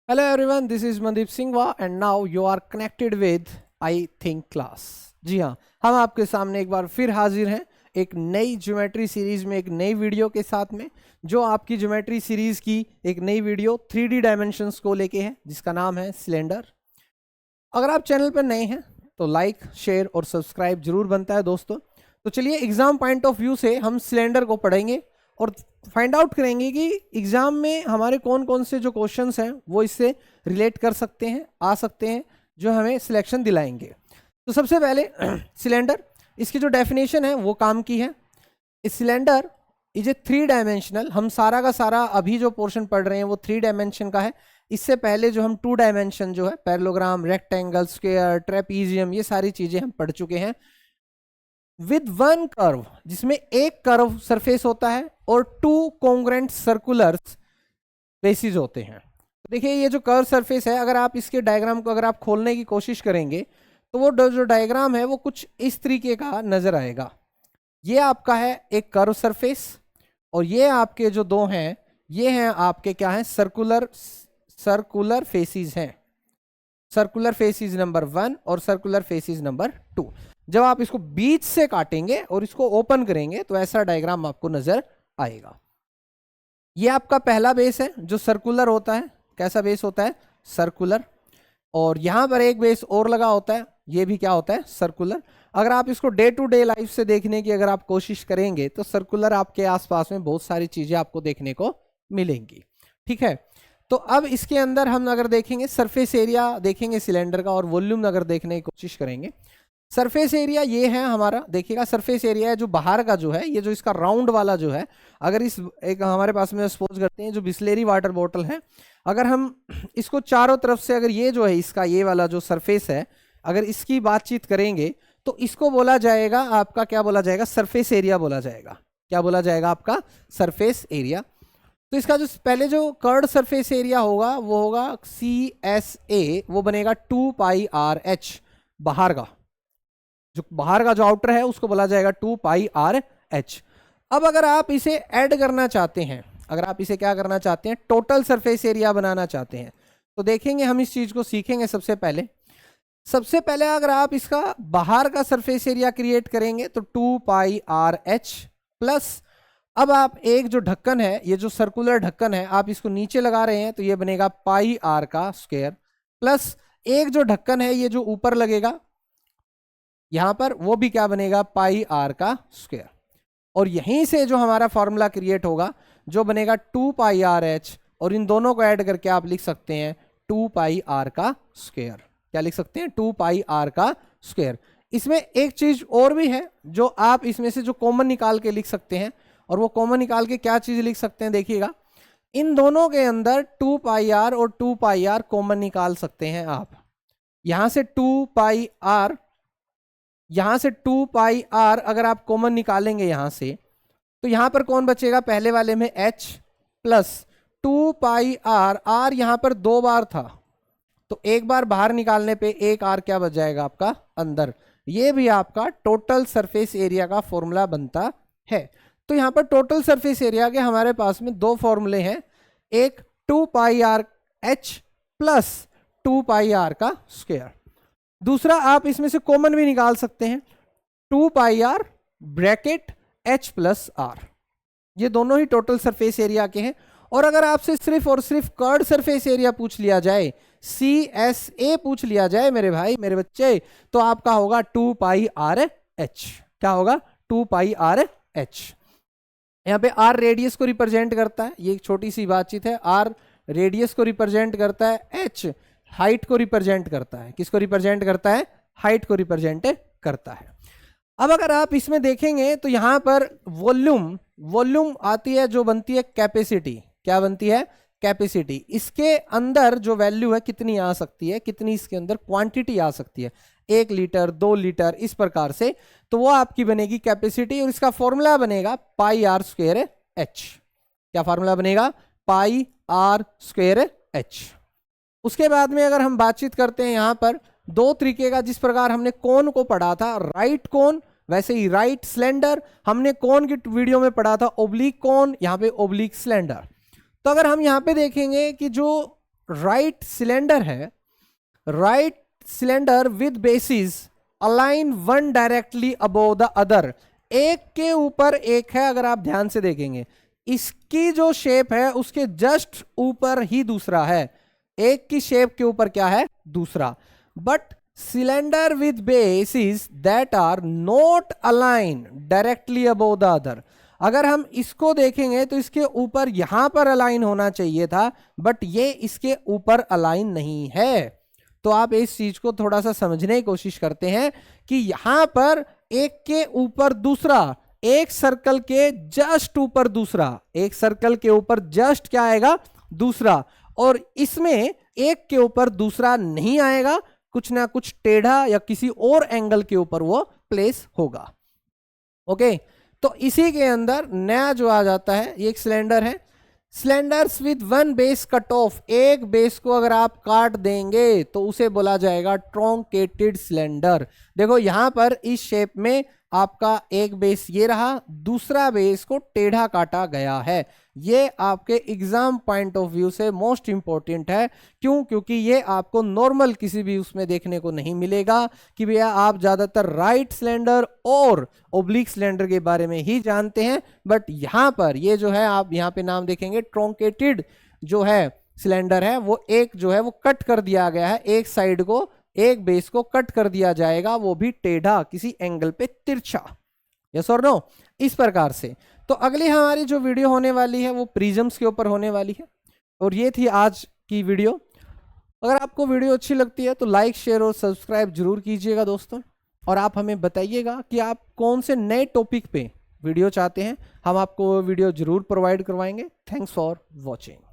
Hello everyone, this is Mandeep Singhwa and now you are connected with I Think class। जी हाँ, हम आपके सामने एक बार फिर हाजिर हैं एक नई ज्योमेट्री सीरीज में एक नई वीडियो के साथ में, जो आपकी ज्योमेट्री सीरीज की एक नई वीडियो 3D डायमेंशंस को लेके है, जिसका नाम है सिलेंडर। अगर आप चैनल पर नए हैं तो लाइक, शेयर और सब्सक्राइब जरूर बनता है दोस्तों। तो चलिए एग्जाम पॉइंट ऑफ व्यू से हम सिलेंडर को पढ़ेंगे और फाइंड आउट करेंगे कि एग्जाम में हमारे कौन कौन से जो क्वेश्चंस हैं वो इससे रिलेट कर सकते हैं, आ सकते हैं, जो हमें सिलेक्शन दिलाएंगे। तो सबसे पहले सिलेंडर, इसकी जो डेफिनेशन है वो काम की है। इस सिलेंडर इज ए 3 डायमेंशनल, हम सारा का सारा अभी जो पोर्शन पढ़ रहे हैं वो 3 डायमेंशन का है। इससे पहले जो हम 2 डायमेंशन जो है पैरेललोग्राम, रेक्टेंगल, स्क्वायर, ट्रेपीजियम, ये सारी चीजें हम पढ़ चुके हैं। विद वन कर्व, जिसमें एक कर्व सरफेस होता है और 2 कॉन्ग्रुएंट सर्कुलर बेसिस होते हैं। देखिए ये जो कर्व सरफेस है, अगर आप इसके डायग्राम को अगर आप खोलने की कोशिश करेंगे तो वो जो डायग्राम है वो कुछ इस तरीके का नजर आएगा। ये आपका है एक कर्व सरफेस और ये आपके जो दो हैं ये हैं आपके क्या हैं, सर्कुलर फेसिस हैं। सर्कुलर फेसिस नंबर 1 और सर्कुलर फेसिस नंबर 2। जब आप इसको बीच से काटेंगे और इसको ओपन करेंगे तो ऐसा डायग्राम आपको नजर आएगा। ये आपका पहला बेस है जो सर्कुलर होता है। कैसा बेस होता है? सर्कुलर। और यहां पर एक बेस और लगा होता है, ये भी क्या होता है? सर्कुलर। अगर आप इसको डे टू डे लाइफ से देखने की अगर आप कोशिश करेंगे तो सर्कुलर आपके आसपास में बहुत सारी चीजें आपको देखने को मिलेंगी। ठीक है, तो अब इसके अंदर हम अगर देखेंगे सरफेस एरिया देखेंगे सिलेंडर का और वॉल्यूम अगर देखने की कोशिश करेंगे। सरफेस एरिया ये है हमारा, देखिएगा सरफेस एरिया है जो बाहर का जो है, ये जो इसका राउंड वाला जो है, अगर इस एक हमारे पास में सपोज करते हैं जो बिस्लेरी वाटर बॉटल है, अगर हम इसको चारों तरफ से अगर ये जो है इसका ये वाला जो सरफेस है अगर इसकी बातचीत करेंगे तो इसको बोला जाएगा आपका, क्या बोला जाएगा? सरफेस एरिया बोला जाएगा। क्या बोला जाएगा? आपका सरफेस एरिया। तो इसका जो पहले जो कर्ड सरफेस एरिया होगा वो होगा CSA, वो बनेगा 2πRH। बाहर का जो आउटर है उसको बोला जाएगा 2πRH। अब अगर आप इसे ऐड करना चाहते हैं, अगर आप इसे क्या करना चाहते हैं, टोटल सरफेस एरिया बनाना चाहते हैं, तो देखेंगे हम इस चीज को सीखेंगे। सबसे पहले अगर आप इसका बाहर का सरफेस एरिया क्रिएट करेंगे तो 2πRH प्लस, अब आप एक जो ढक्कन है, ये जो सर्कुलर ढक्कन है, आप इसको नीचे लगा रहे हैं तो ये बनेगा πR का स्क्वायर, प्लस एक जो ढक्कन है ये जो ऊपर लगेगा यहां पर, वो भी क्या बनेगा? πR का स्क्वायर। और यहीं से जो हमारा फॉर्मूला क्रिएट होगा जो बनेगा 2πRH, और इन दोनों को ऐड करके आप लिख सकते हैं 2πR का स्क्वायर। क्या लिख सकते हैं? 2πR का स्क्वायर। इसमें एक चीज और भी है जो आप इसमें से जो कॉमन निकाल के लिख सकते हैं, और वो कॉमन निकाल के क्या चीज लिख सकते हैं, देखिएगा इन दोनों के अंदर 2πR और 2πR कॉमन निकाल सकते हैं आप। यहां से 2πR, यहां से 2πR अगर आप कॉमन निकालेंगे यहां से, तो यहां पर कौन बचेगा? पहले वाले में H प्लस 2πR। R यहां पर 2 बार था तो एक बार बाहर निकालने पे एक R क्या बच जाएगा आपका? अंदर। ये भी आपका टोटल सरफेस एरिया का फॉर्मूला बनता है। तो यहां पर टोटल सरफेस एरिया के हमारे पास में 2 फॉर्मूले हैं, एक 2πRH प्लस 2πR का स्क्वायर, दूसरा आप इसमें से कॉमन भी निकाल सकते हैं 2πR bracket H plus R। ये दोनों ही टोटल सरफेस एरिया के हैं। और अगर आपसे सिर्फ और सिर्फ कर्ड सरफेस एरिया पूछ लिया जाए, CSA पूछ लिया जाए मेरे भाई मेरे बच्चे, तो आपका होगा 2πRH। क्या होगा? 2πRH। यहाँ पे R रेडियस को रिप्रेजेंट करता है, ये एक छोटी सी बातचीत है। R रेडियस को रिप्रेजेंट करता है, H हाइट को रिप्रेजेंट करता है। किसको रिप्रेजेंट करता है? हाइट को रिप्रेजेंट करता है। अब अगर आप इसमें देखेंगे तो यहां पर वॉल्यूम आती है जो बनती है कैपेसिटी। क्या बनती है? कैपेसिटी। इसके अंदर जो वैल्यू है कितनी आ सकती है, कितनी इसके अंदर क्वांटिटी आ सकती है, 1 लीटर 2 लीटर इस प्रकार से, तो वो आपकी बनेगी कैपेसिटी। और इसका फॉर्मूला बनेगा πR स्क्वायर H। क्या फॉर्मूला बनेगा? πR square H। उसके बाद में अगर हम बातचीत करते हैं यहां पर 2 तरीके का, जिस प्रकार हमने कोन को पढ़ा था, राइट कोन, वैसे ही राइट सिलेंडर, हमने कोन की वीडियो में पढ़ा था ओब्लिक कोन, यहां पे ओब्लिक सिलेंडर। तो अगर हम यहां पे देखेंगे कि जो राइट सिलेंडर है, right cylinder with basis align one directly above the other, एक के ऊपर एक है, अगर आप ध्यान से देखेंगे इसकी जो शेप है उसके जस्ट ऊपर ही दूसरा है, एक की शेप के ऊपर क्या है, दूसरा। But cylinder with bases that are not align directly above the other, अगर हम इसको देखेंगे तो इसके ऊपर यहां पर अलाइन होना चाहिए था, बट ये इसके ऊपर अलाइन नहीं है। तो आप इस चीज को थोड़ा सा समझने की कोशिश करते हैं कि यहां पर एक के ऊपर दूसरा, एक सर्कल के जस्ट ऊपर दूसरा, एक सर्कल के ऊपर जस्ट क्या आएगा, दूसरा, और इसमें एक के ऊपर दूसरा नहीं आएगा, कुछ ना कुछ टेढ़ा या किसी और एंगल के ऊपर वो प्लेस होगा। ओके, तो इसी के अंदर नया जो आ जाता है, ये एक सिलेंडर है, cylinders with one base cut off, एक बेस को अगर आप काट देंगे तो उसे बोला जाएगा ट्रॉन्केटेड सिलेंडर। देखो यहां पर इस शेप में आपका एक बेस ये रहा, दूसरा बेस को टेढ़ा काटा गया है, ये आपके एग्जाम पॉइंट ऑफ व्यू से मोस्ट इंपॉर्टेंट है। क्यों? क्योंकि ये आपको नॉर्मल किसी भी उसमें देखने को नहीं मिलेगा कि भैया आप ज्यादातर राइट सिलेंडर और ओब्लिक सिलेंडर के बारे में ही जानते हैं, बट यहां पर ये जो है आप यहां पे नाम देखेंगे ट्रॉन्केटेड जो है सिलेंडर है, वो एक जो है वो कट कर दिया गया है, एक साइड को, एक बेस को कट कर दिया जाएगा, वो भी टेढ़ा, किसी एंगल पे तिरछा। यस और नो, इस प्रकार से। तो अगली हमारी जो वीडियो होने वाली है वो प्रिज्म्स के ऊपर होने वाली है, और ये थी आज की वीडियो। अगर आपको वीडियो अच्छी लगती है तो लाइक, शेयर और सब्सक्राइब जरूर कीजिएगा दोस्तों, और आप हमें बताइएगा कि आप कौन से नए टॉपिक पे वीडियो चाहते हैं, हम आपको वीडियो जरूर प्रोवाइड करवाएंगे। Thanks for watching.